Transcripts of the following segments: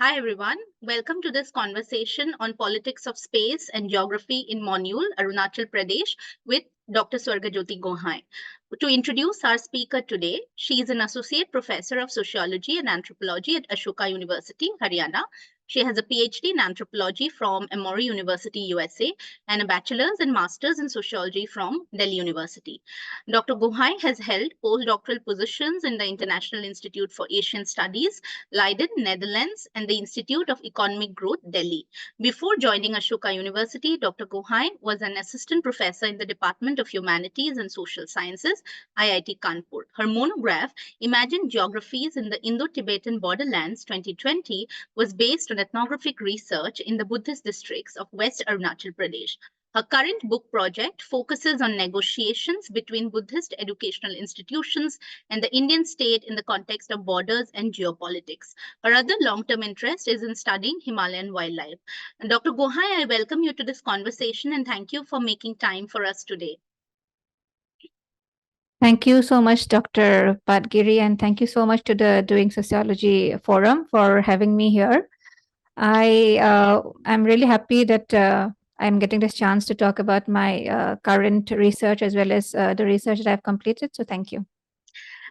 Hi, everyone. Welcome to this conversation on politics of space and geography in Monyul, Arunachal Pradesh, with Dr. Swargajyoti Gohain. To introduce our speaker today, she is an associate professor of sociology and anthropology at Ashoka University, Haryana. She has a PhD in anthropology from Emory University, USA, and a bachelor's and master's in sociology from Delhi University. Dr. Gohain has held postdoctoral positions in the International Institute for Asian Studies, Leiden, Netherlands, and the Institute of Economic Growth, Delhi. Before joining Ashoka University, Dr. Gohain was an assistant professor in the Department of Humanities and Social Sciences, IIT Kanpur. Her monograph, Imagined Geographies in the Indo-Tibetan Borderlands 2020, was based on ethnographic research in the Buddhist districts of West Arunachal Pradesh. Her current book project focuses on negotiations between Buddhist educational institutions and the Indian state in the context of borders and geopolitics. Her other long-term interest is in studying Himalayan wildlife. And Dr. Gohain, I welcome you to this conversation and thank you for making time for us today. Thank you so much, Dr. Patgiri, and thank you so much to the Doing Sociology Forum for having me here. I'm really happy that I'm getting this chance to talk about my current research as well as the research that I've completed. So thank you.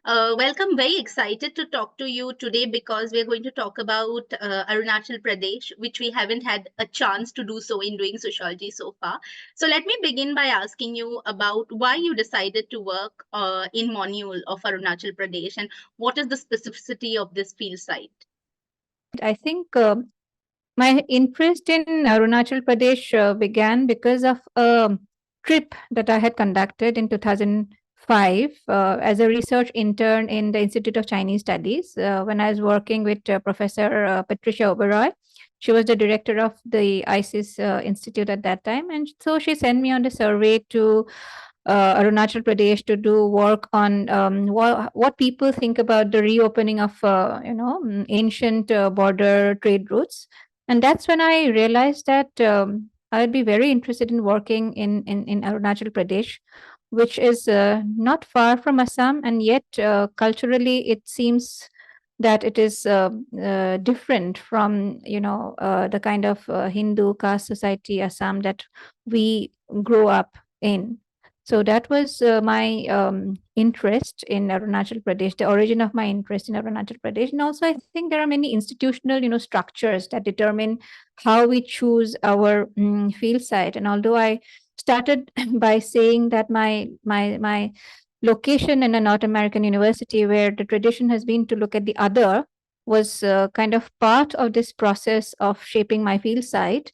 Welcome. Very excited to talk to you today because we're going to talk about Arunachal Pradesh, which we haven't had a chance to do so in doing sociology so far. So let me begin by asking you about why you decided to work in Monyul of Arunachal Pradesh and what is the specificity of this field site? I think my interest in Arunachal Pradesh began because of a trip that I had conducted in 2005 as a research intern in the Institute of Chinese Studies when I was working with Professor Patricia Oberoi. She was the director of the ISIS Institute at that time. And so she sent me on a survey to Arunachal Pradesh to do work on what people think about the reopening of, ancient border trade routes. And that's when I realized that I'd be very interested in working in Arunachal Pradesh, which is not far from Assam, and yet culturally it seems that it is different from the kind of Hindu caste society Assam that we grow up in. So that was my interest in Arunachal Pradesh, the origin of my interest in Arunachal Pradesh. And also, I think there are many institutional, structures that determine how we choose our field site. And although I started by saying that my location in a North American university, where the tradition has been to look at the other, was kind of part of this process of shaping my field site.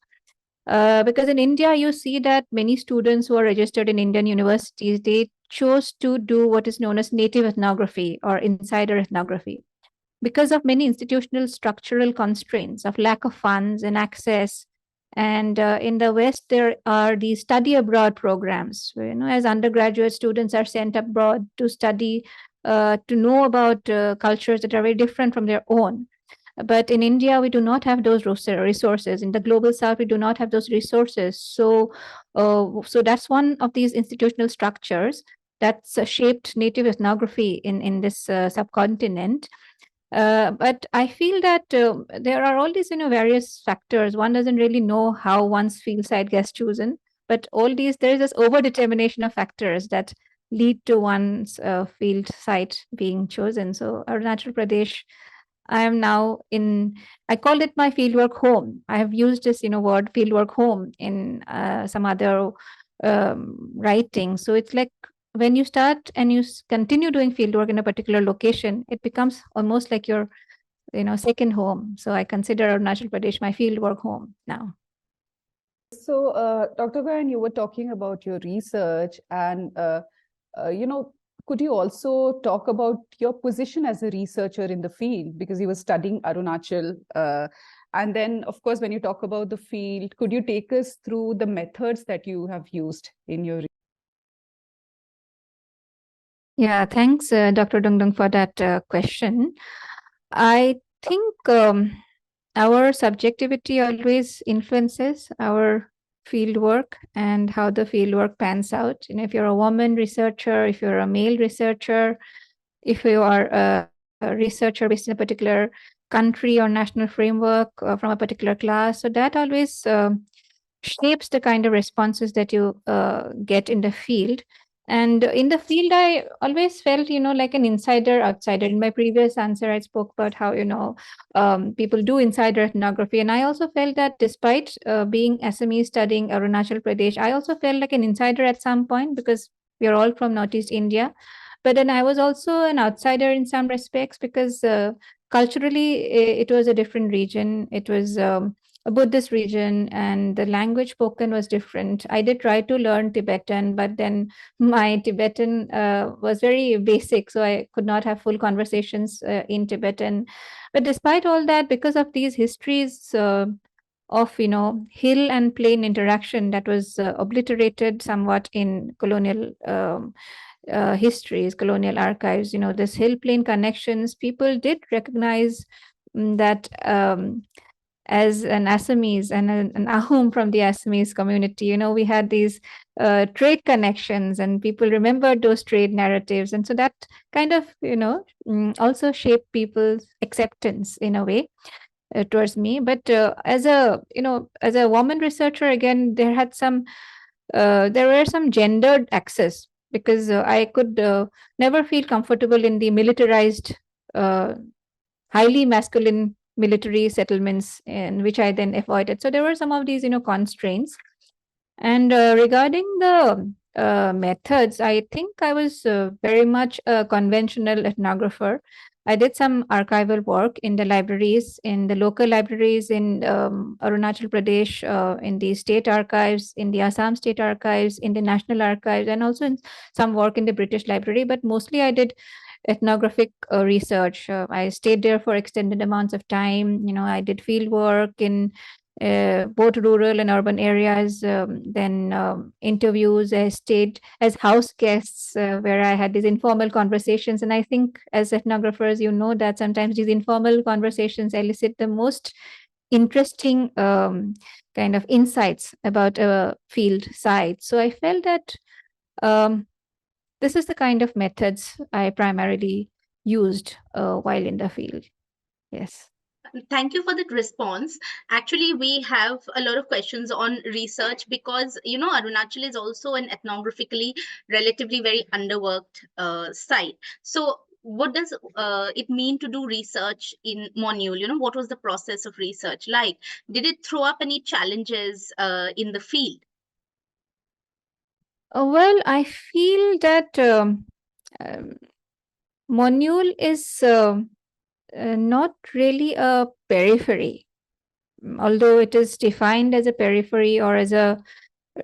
Because in India, you see that many students who are registered in Indian universities, they chose to do what is known as native ethnography or insider ethnography. Because of many institutional structural constraints of lack of funds and access. And in the West, there are these study abroad programs, where, as undergraduate students are sent abroad to study, to know about cultures that are very different from their own. But in India, we do not have those resources. In the global south, we do not have those resources. So that's one of these institutional structures that's shaped native ethnography in this subcontinent. But I feel that there are all these various factors. One doesn't really know how one's field site gets chosen, but all these, there is this overdetermination of factors that lead to one's field site being chosen. So Arunachal Pradesh, I am now I call it my fieldwork home. I have used this, word fieldwork home in some other writing. So it's like when you start and you continue doing fieldwork in a particular location, it becomes almost like your, second home. So I consider Arunachal Pradesh my fieldwork home now. So, Dr. Gohain, you were talking about your research and, could you also talk about your position as a researcher in the field, because you were studying Arunachal? And then, of course, when you talk about the field, could you take us through the methods that you have used in your research? Yeah, thanks, Dr. Dungdung, for that question. I think our subjectivity always influences our fieldwork and how the fieldwork pans out. If you're a woman researcher, if you're a male researcher, if you are a researcher based in a particular country or national framework from a particular class. So that always shapes the kind of responses that you get in the field. And in the field, I always felt, like an insider outsider. In my previous answer, I spoke about how, people do insider ethnography. And I also felt that despite being SME studying Arunachal Pradesh, I also felt like an insider at some point because we are all from Northeast India. But then I was also an outsider in some respects because culturally it was a different region. It was a Buddhist region, and the language spoken was different. I did try to learn Tibetan, but then my Tibetan was very basic, so I could not have full conversations in Tibetan. But despite all that, because of these histories of hill and plain interaction that was obliterated somewhat in colonial histories, colonial archives, this hill plain connections, people did recognize that as an Assamese and an Ahom from the Assamese community, we had these trade connections and people remembered those trade narratives. And so that kind of, also shaped people's acceptance in a way towards me. But as a woman researcher, again, there were some gendered access because I could never feel comfortable in the militarized, highly masculine military settlements, in which I then avoided. So there were some of these, constraints. And regarding the methods, I think I was very much a conventional ethnographer. I did some archival work in the libraries, in the local libraries in Arunachal Pradesh, in the state archives, in the Assam state archives, in the national archives, and also in some work in the British Library. But mostly I did ethnographic research. I stayed there for extended amounts of time. I did field work in both rural and urban areas. Then interviews. I stayed as house guests where I had these informal conversations. And I think as ethnographers, that sometimes these informal conversations elicit the most interesting kind of insights about a field site. So I felt that this is the kind of methods I primarily used while in the field. Yes. Thank you for that response. Actually, we have a lot of questions on research because, Arunachal is also an ethnographically relatively very underworked site. So what does it mean to do research in Monyul? What was the process of research like? Did it throw up any challenges in the field? Well, I feel that Monyul is not really a periphery, although it is defined as a periphery or as a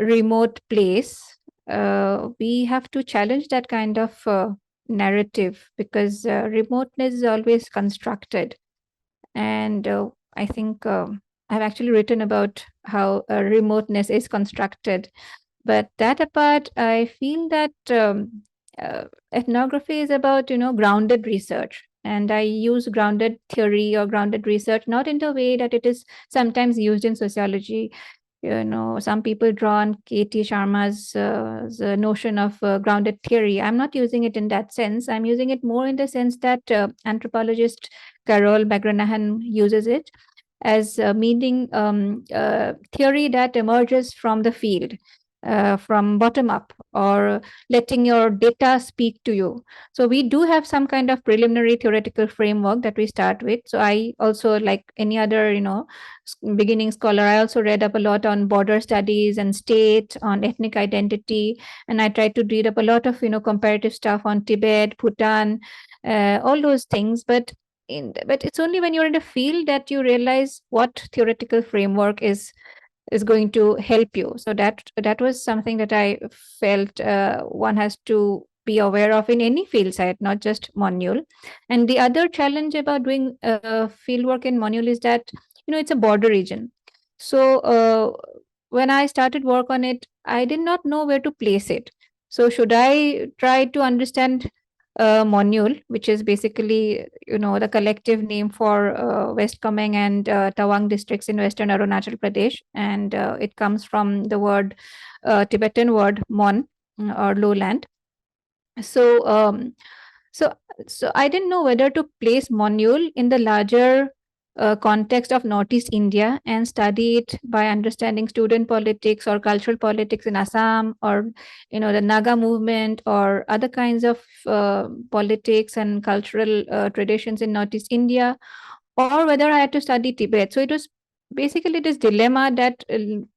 remote place. We have to challenge that kind of narrative because remoteness is always constructed. And I think I've actually written about how remoteness is constructed. But that apart, I feel that ethnography is about, grounded research. And I use grounded theory or grounded research, not in the way that it is sometimes used in sociology. Some people draw on K.T. Sharma's the notion of grounded theory. I'm not using it in that sense. I'm using it more in the sense that anthropologist Carol McGranahan uses it as meaning theory that emerges from the field, from bottom up, or letting your data speak to you. So we do have some kind of preliminary theoretical framework that we start with. So I also, like any other, beginning scholar, I also read up a lot on border studies and state, on ethnic identity, and I tried to read up a lot of, comparative stuff on Tibet, Bhutan, all those things. But it's only when you're in the field that you realize what theoretical framework is going to help you. So that was something that I felt one has to be aware of in any field site, not just Monyul. And the other challenge about doing field work in Monyul is that it's a border region. So when I started work on it, I did not know where to place it. So should I try to understand Monyul, which is basically, the collective name for West Kameng and Tawang districts in Western Arunachal Pradesh. And it comes from the word, Tibetan word, Mon, or lowland. So So I didn't know whether to place Monyul in the larger context of Northeast India and study it by understanding student politics or cultural politics in Assam, or the Naga movement or other kinds of politics and cultural traditions in Northeast India, or whether I had to study Tibet. So it was basically this dilemma that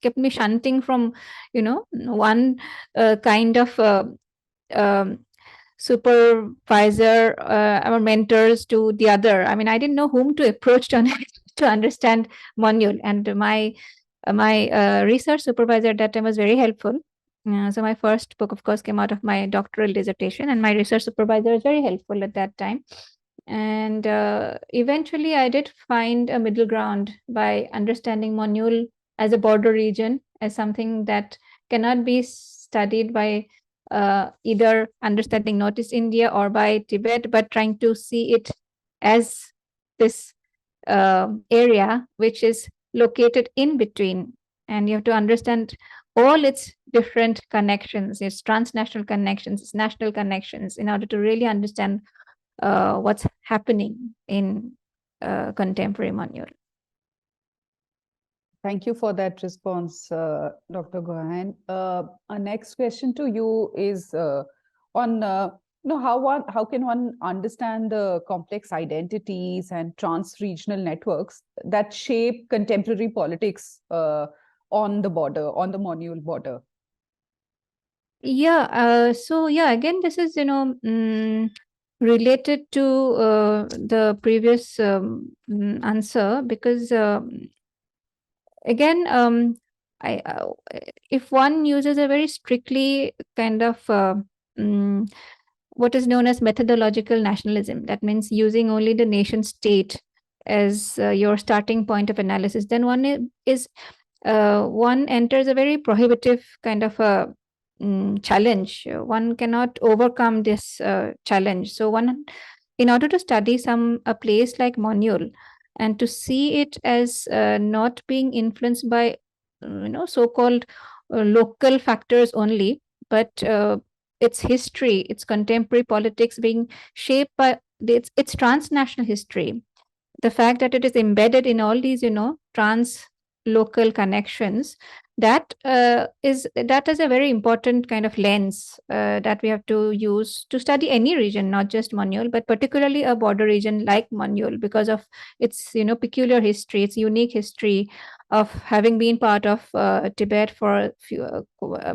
kept me shunting from one kind of um, supervisor or mentors to the other. I mean, I didn't know whom to approach to, to understand Monyul, and my research supervisor at that time was very helpful. So my first book, of course, came out of my doctoral dissertation, and my research supervisor was very helpful at that time. And eventually, I did find a middle ground by understanding Monyul as a border region, as something that cannot be studied by either understanding Northeast India or by Tibet, but trying to see it as this area which is located in between. And you have to understand all its different connections, its transnational connections, its national connections, in order to really understand what's happening in contemporary Monyul. Thank you for that response, Dr. Gohain. Our next question to you is on how can one understand the complex identities and trans-regional networks that shape contemporary politics on the Monyul border? Yeah. So yeah, again, this is related to the previous answer, because again, I if one uses a very strictly kind of what is known as methodological nationalism, that means using only the nation state as your starting point of analysis, then one enters a very prohibitive kind of a challenge. One cannot overcome this challenge. So in order to study a place like Monyul, and to see it as not being influenced by so-called local factors only, but its history, its contemporary politics being shaped by its transnational history, the fact that it is embedded in all these trans local connections, that is a very important kind of lens that we have to use to study any region, not just Monyul, but particularly a border region like Monyul, because of its peculiar history, its unique history of having been part of Tibet for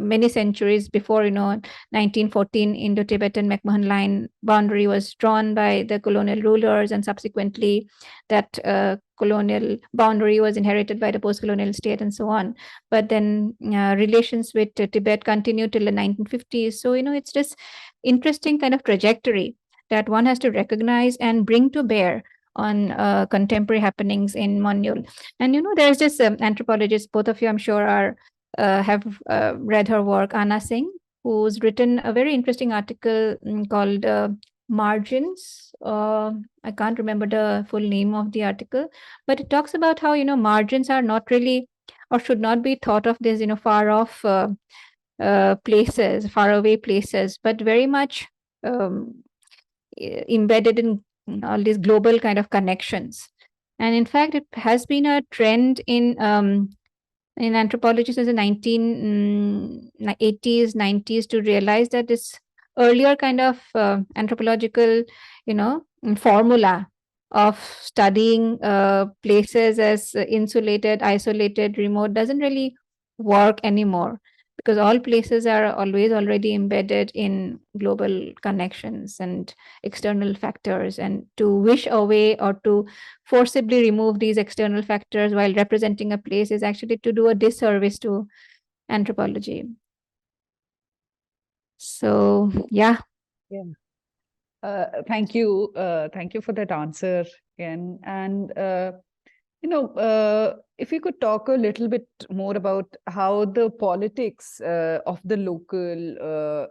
many centuries. Before 1914 Indo-Tibetan McMahon line boundary was drawn by the colonial rulers, and subsequently that colonial boundary was inherited by the post-colonial state, and so on. But then relations with Tibet continued till the 1950s. So it's this interesting kind of trajectory that one has to recognize and bring to bear on contemporary happenings in Monyul. And there's this anthropologist, both of you I'm sure have read her work, Anna Singh, who's written a very interesting article called Margins. I can't remember the full name of the article, but it talks about how margins are not really, or should not be thought of this far off places, far away places, but very much embedded in all these global kind of connections. And in fact, it has been a trend in anthropology since the 1980s, 90s, to realize that this earlier kind of anthropological, formula of studying places as insulated, isolated, remote doesn't really work anymore, because all places are always already embedded in global connections and external factors. And to wish away or to forcibly remove these external factors while representing a place is actually to do a disservice to anthropology. So, yeah. Thank you. Thank you for that answer, Ken. And if you could talk a little bit more about how the politics of the local,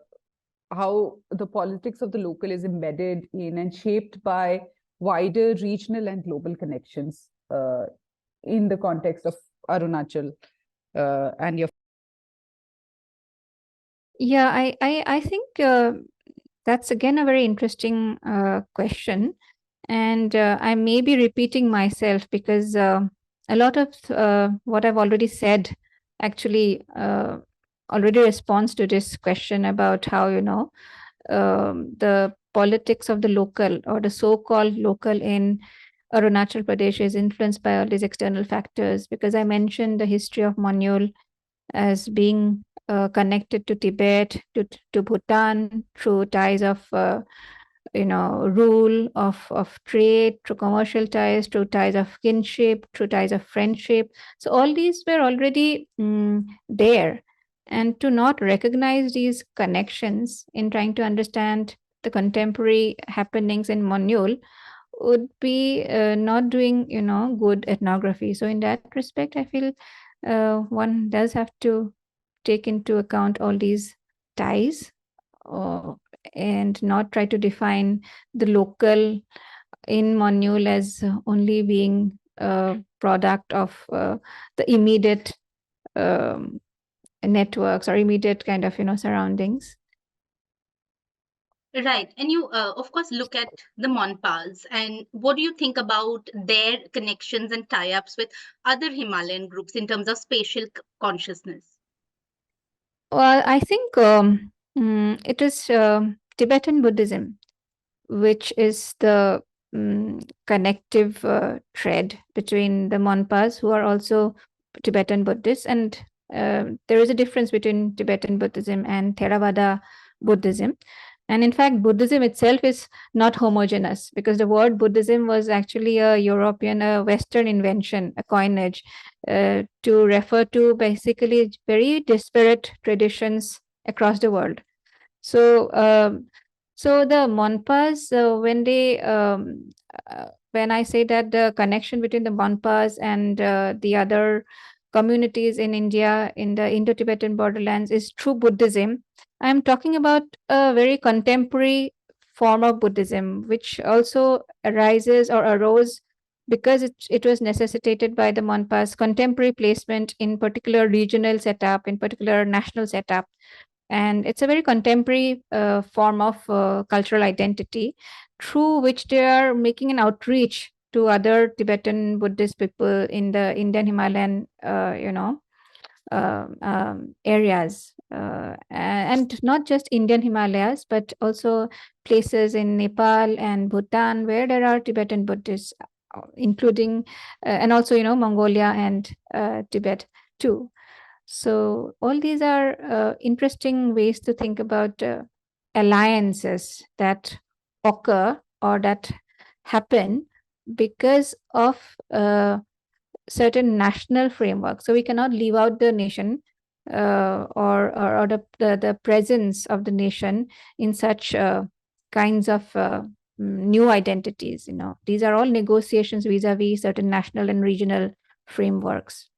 is embedded in and shaped by wider regional and global connections in the context of Arunachal and your. Yeah, I think That's again a very interesting question. And I may be repeating myself because a lot of what I've already said actually already responds to this question about how, the politics of the local or the so-called local in Arunachal Pradesh is influenced by all these external factors. Because I mentioned the history of Monyul as being connected to Tibet, to Bhutan through ties of rule of trade, through commercial ties, through ties of kinship, through ties of friendship. So all these were already there, and to not recognize these connections in trying to understand the contemporary happenings in Monyul would be not doing good ethnography. So in that respect, I feel one does have to take into account all these ties, uh, and not try to define the local in Monyul as only being a product of the immediate um, networks or immediate kind of surroundings. Right. And you, of course, look at the Monpas. And what do you think about their connections and tie ups with other Himalayan groups in terms of spatial consciousness? Well, I think it is Tibetan Buddhism which is the connective thread between the Monpas, who are also Tibetan Buddhists. And there is a difference between Tibetan Buddhism and Theravada Buddhism. And in fact, Buddhism itself is not homogeneous, because the word Buddhism was actually a European, a Western invention, a coinage, to refer to basically very disparate traditions across the world. So, so the Monpas, when I say that the connection between the Monpas and the other communities in India in the Indo-Tibetan Borderlands is true Buddhism, I'm talking about a very contemporary form of Buddhism, which also arises or arose because it was necessitated by the Monpas' contemporary placement in particular regional setup, in particular national setup. And it's a very contemporary form of cultural identity through which they are making an outreach to other Tibetan Buddhist people in the Indian Himalayan, areas, and not just Indian Himalayas, but also places in Nepal and Bhutan where there are Tibetan Buddhists, including and also Mongolia and Tibet too. So all these are interesting ways to think about alliances that occur or that happen because of certain national framework. So we cannot leave out the nation or the presence of the nation in such kinds of new identities. These are all negotiations vis-a-vis certain national and regional frameworks.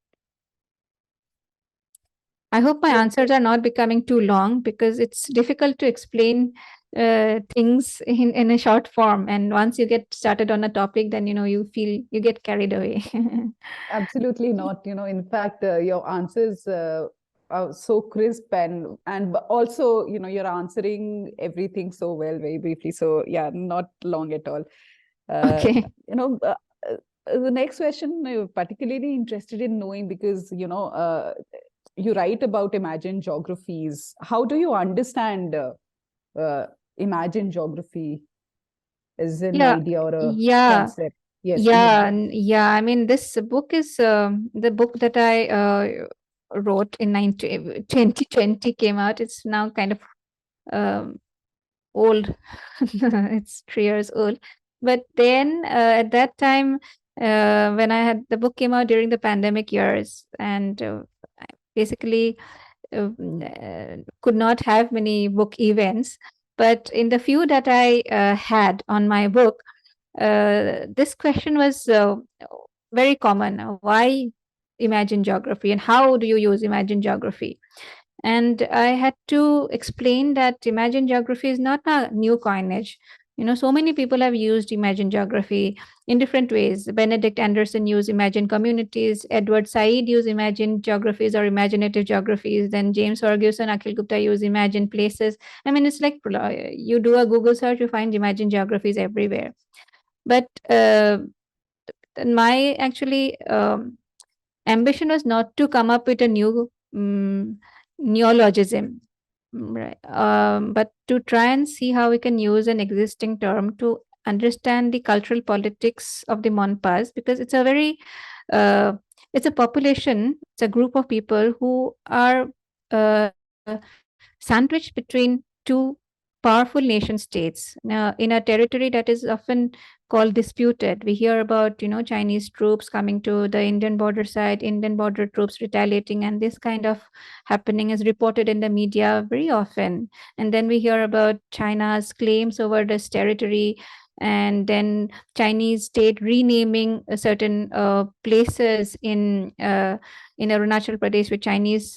I hope my answers are not becoming too long, because it's difficult to explain things in a short form. And once you get started on a topic, then you feel you get carried away. Absolutely not. In fact, your answers are so crisp, and also, you're answering everything so well, very briefly. So yeah, not long at all. Okay. The next question, I'm particularly interested in knowing, because you write about imagined geographies. How do you understand imagined geography as an Yeah, idea or a yeah, concept? Yes, yeah, yeah. I mean, this book is the book that I wrote in 2020 came out. It's now kind of um, old. It's 3 years old. But then at that time, when I had the book came out during the pandemic years, and I basically could not have many book events. But in the few that I had on my book, this question was very common. Why imagine geography, and how do you use imagine geography? And I had to explain that imagine geography is not a new coinage. So many people have used imagined geography in different ways. Benedict Anderson used imagined communities, Edward Said used imagined geographies or imaginative geographies, then James Ferguson, Akhil Gupta used imagined places. I mean, it's like you do a Google search, you find imagined geographies everywhere. But my actually ambition was not to come up with a new neologism, right? But to try and see how we can use an existing term to understand the cultural politics of the Monpas, because it's a very it's a population, it's a group of people who are uh, sandwiched between two powerful nation states in a territory that is often called disputed. We hear about, Chinese troops coming to the Indian border side, Indian border troops retaliating, and this kind of happening is reported in the media very often. And then we hear about China's claims over this territory, and then Chinese state renaming certain places in Arunachal Pradesh with Chinese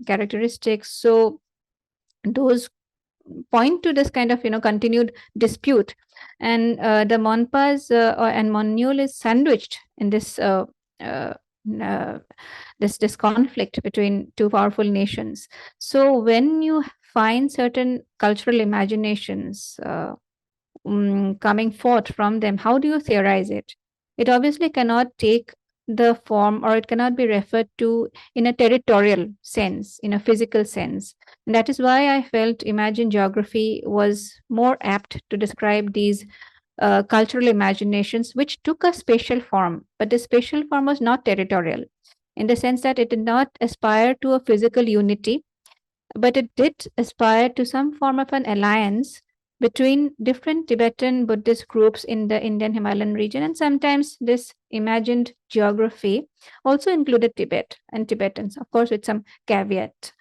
characteristics. So those point to this kind of continued dispute, and the Monpas and Monyul is sandwiched in uh, uh, this conflict between two powerful nations. So when you find certain cultural imaginations coming forth from them, how do you theorize it? It obviously cannot take the form, or it cannot be referred to in a territorial sense, in a physical sense. And that is why I felt imagined geography was more apt to describe these cultural imaginations, which took a spatial form, but the spatial form was not territorial, in the sense that it did not aspire to a physical unity, but it did aspire to some form of an alliance between different Tibetan Buddhist groups in the Indian Himalayan region. And sometimes this imagined geography also included Tibet and Tibetans, of course, with some caveat.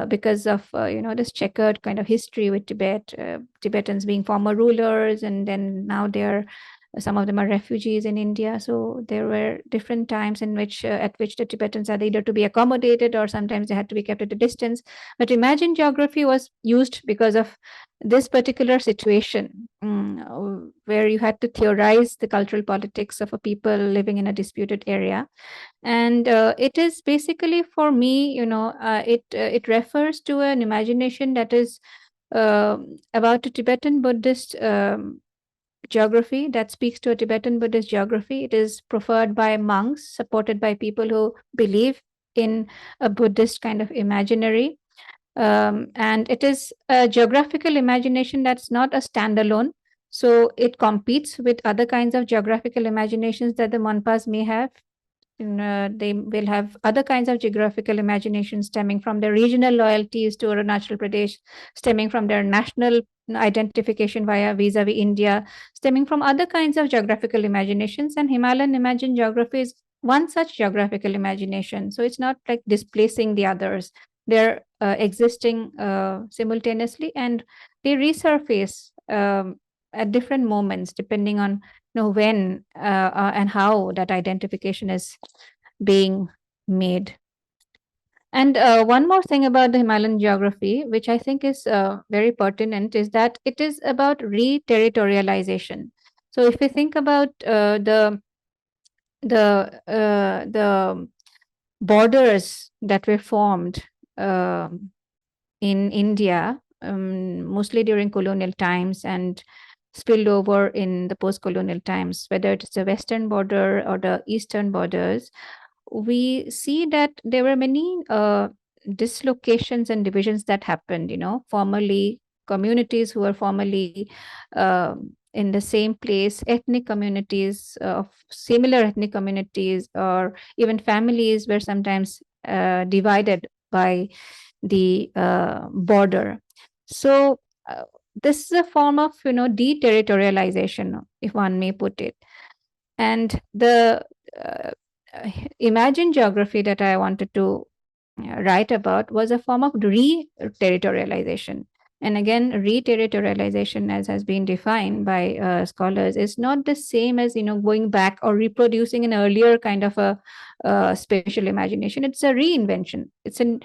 Because of this checkered kind of history with Tibet, Tibetans being former rulers, and then now they're some of them are refugees in India. So there were different times in which at which the Tibetans had either to be accommodated, or sometimes they had to be kept at a distance. But imagined geography was used because of this particular situation, where you had to theorize the cultural politics of a people living in a disputed area. And it is basically, for me, it refers to an imagination that is about a Tibetan Buddhist geography, that speaks to a Tibetan Buddhist geography. It is preferred by monks, supported by people who believe in a Buddhist kind of imaginary. And it is a geographical imagination that's not a standalone. So it competes with other kinds of geographical imaginations that the Monpas may have. They will have other kinds of geographical imagination stemming from their regional loyalties to Arunachal Pradesh, stemming from their national identification via vis-a-vis India, stemming from other kinds of geographical imaginations. And Himalayan imagined geography is one such geographical imagination. So it's not like displacing the others. They're existing simultaneously, and they resurface at different moments depending on when and how that identification is being made. And one more thing about the Himalayan geography, which I think is very pertinent, is that it is about re-territorialization. So if we think about the borders that were formed in India, mostly during colonial times and spilled over in the post-colonial times, whether it's the western border or the eastern borders, we see that there were many dislocations and divisions that happened. Formerly communities who were formerly in the same place, ethnic communities of similar ethnic communities, or even families were sometimes divided by the border. So this is a form of deterritorialization, if one may put it. And the imagined geography that I wanted to write about was a form of re-territorialization. And again, reterritorialization, as has been defined by scholars, is not the same as going back or reproducing an earlier kind of a spatial imagination. It's a reinvention. It's a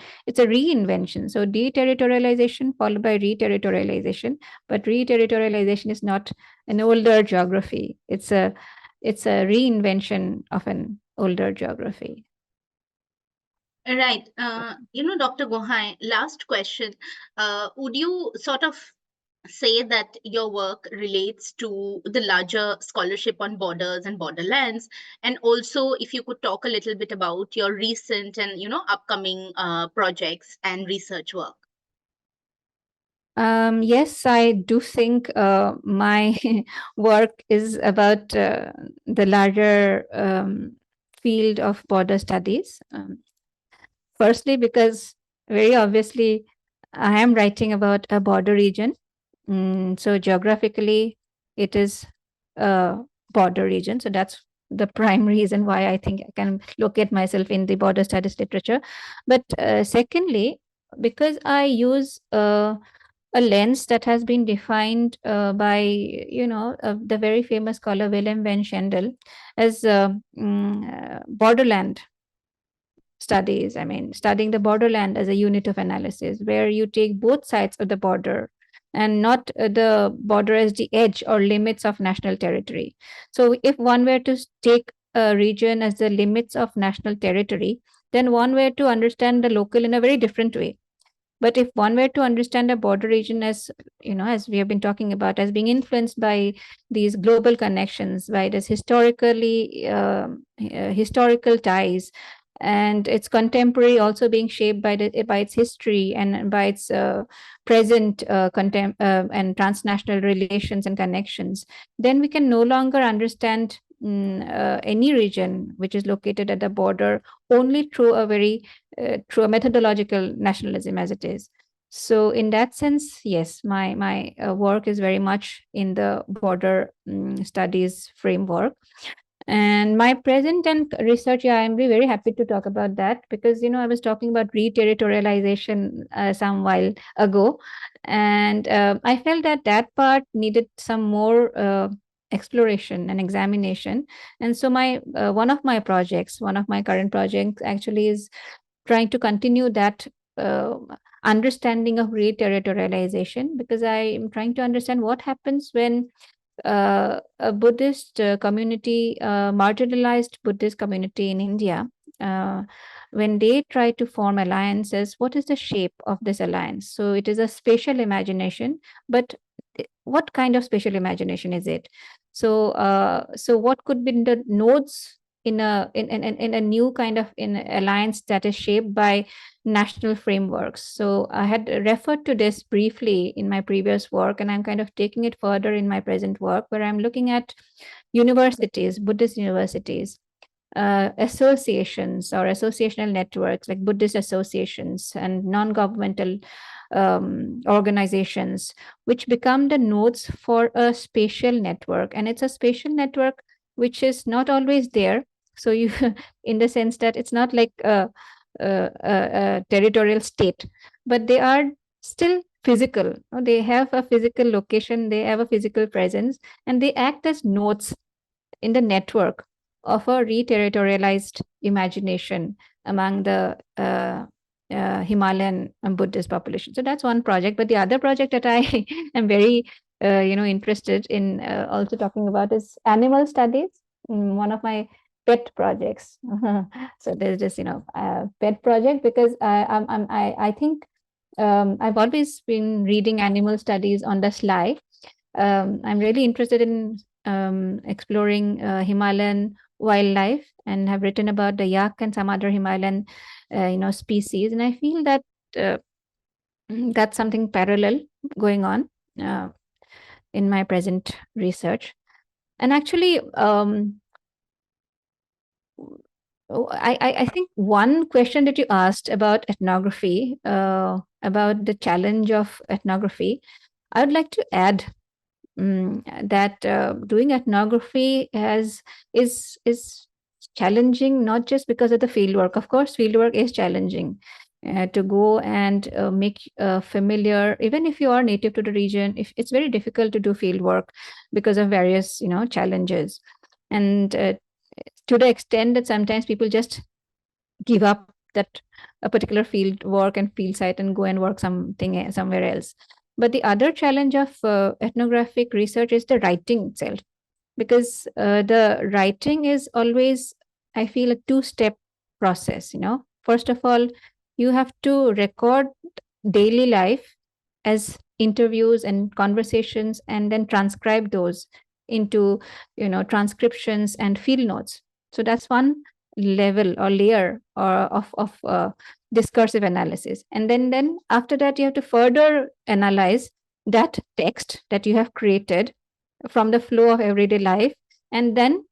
reinvention. So deterritorialization followed by reterritorialization, but reterritorialization is not an older geography. It's a reinvention of an older geography. Right. Dr. Gohain, last question. Would you sort of say that your work relates to the larger scholarship on borders and borderlands? And also, if you could talk a little bit about your recent and, upcoming projects and research work. Yes, I do think my work is about the larger field of border studies. Firstly, because very obviously, I am writing about a border region. So geographically, it is a border region. So that's the prime reason why I think I can locate myself in the border studies literature. But secondly, because I use a lens that has been defined by the very famous scholar Willem van Schendel as borderland studies. I mean, studying the borderland as a unit of analysis, where you take both sides of the border and not the border as the edge or limits of national territory. So, if one were to take a region as the limits of national territory, then one were to understand the local in a very different way. But if one were to understand a border region as, as we have been talking about, as being influenced by these global connections, by this historical ties, and its contemporary also being shaped by its history and by its present and transnational relations and connections, then we can no longer understand any region which is located at the border only through a methodological nationalism as it is. So in that sense, yes, my work is very much in the border studies framework. And my present and research, yeah, I'm really very happy to talk about that, because I was talking about reterritorialization some while ago, and I felt that part needed some more exploration and examination. And so my one of my current projects actually is trying to continue that uh, understanding of reterritorialization, because I am trying to understand what happens when a Buddhist community, marginalized Buddhist community in India, uh, when they try to form alliances, what is the shape of this alliance? So it is a spatial imagination, but what kind of spatial imagination is it? So what could be the nodes in a new kind of in alliance that is shaped by national frameworks? So I had referred to this briefly in my previous work, and I'm kind of taking it further in my present work, where I'm looking at universities, Buddhist universities, associations or associational networks like Buddhist associations and non-governmental organizations, which become the nodes for a spatial network. And it's a spatial network which is not always there. So you, in the sense that it's not like a territorial state, but they are still physical. They have a physical location, they have a physical presence, and they act as nodes in the network of a reterritorialized imagination among the Himalayan Buddhist population. So that's one project. But the other project that I am very, interested in also talking about is animal studies. One of my pet projects. So there's this, pet project, because I think I've always been reading animal studies on the sly. I'm really interested in exploring Himalayan wildlife, and have written about the yak and some other Himalayan, species. And I feel that uh, that's something parallel going on uh, in my present research. And actually, I think one question that you asked about ethnography, about the challenge of ethnography, I would like to add that doing ethnography is challenging, not just because of the fieldwork. Of course, fieldwork is challenging, to go and make familiar, even if you are native to the region, if it's very difficult to do field work because of various challenges, and to the extent that sometimes people just give up that a particular field work and field site and go and work something somewhere else. But the other challenge of ethnographic research is the writing itself, because the writing is always, I feel, a two-step process. First of all, you have to record daily life as interviews and conversations, and then transcribe those into transcriptions and field notes. So that's one level or layer of discursive analysis. And then after that, you have to further analyze that text that you have created from the flow of everyday life, and then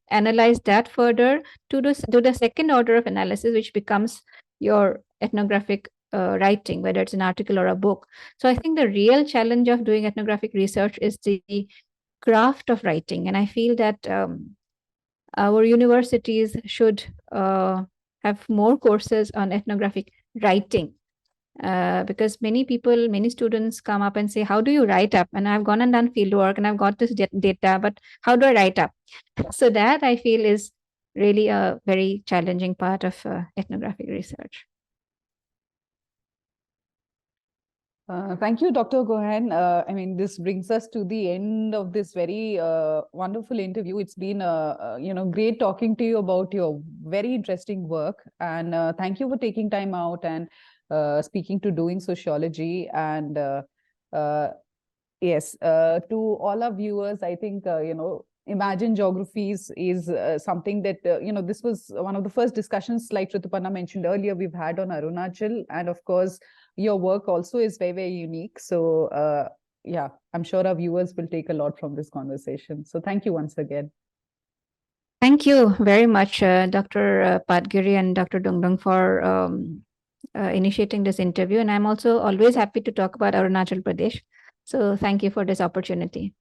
analyze that further to the second order of analysis, which becomes your ethnographic writing, whether it's an article or a book. So I think the real challenge of doing ethnographic research is the craft of writing. And I feel that our universities should have more courses on ethnographic writing, because many students come up and say, how do you write up? And I've gone and done field work and I've got this data, but how do I write up? So that, I feel, is really a very challenging part of ethnographic research. Thank you, Dr. Gohain. I mean, this brings us to the end of this very wonderful interview. It's been great talking to you about your very interesting work, and thank you for taking time out and speaking to Doing Sociology. And yes, to all our viewers, I think Imagined Geographies is something that this was one of the first discussions, like Rituparna mentioned earlier, we've had on Arunachal, and of course your work also is very, very unique. So yeah, I'm sure our viewers will take a lot from this conversation. So thank you once again. Thank you very much, Dr. Patgiri and Dr. Dungdung, for initiating this interview. And I'm also always happy to talk about Arunachal Pradesh. So thank you for this opportunity.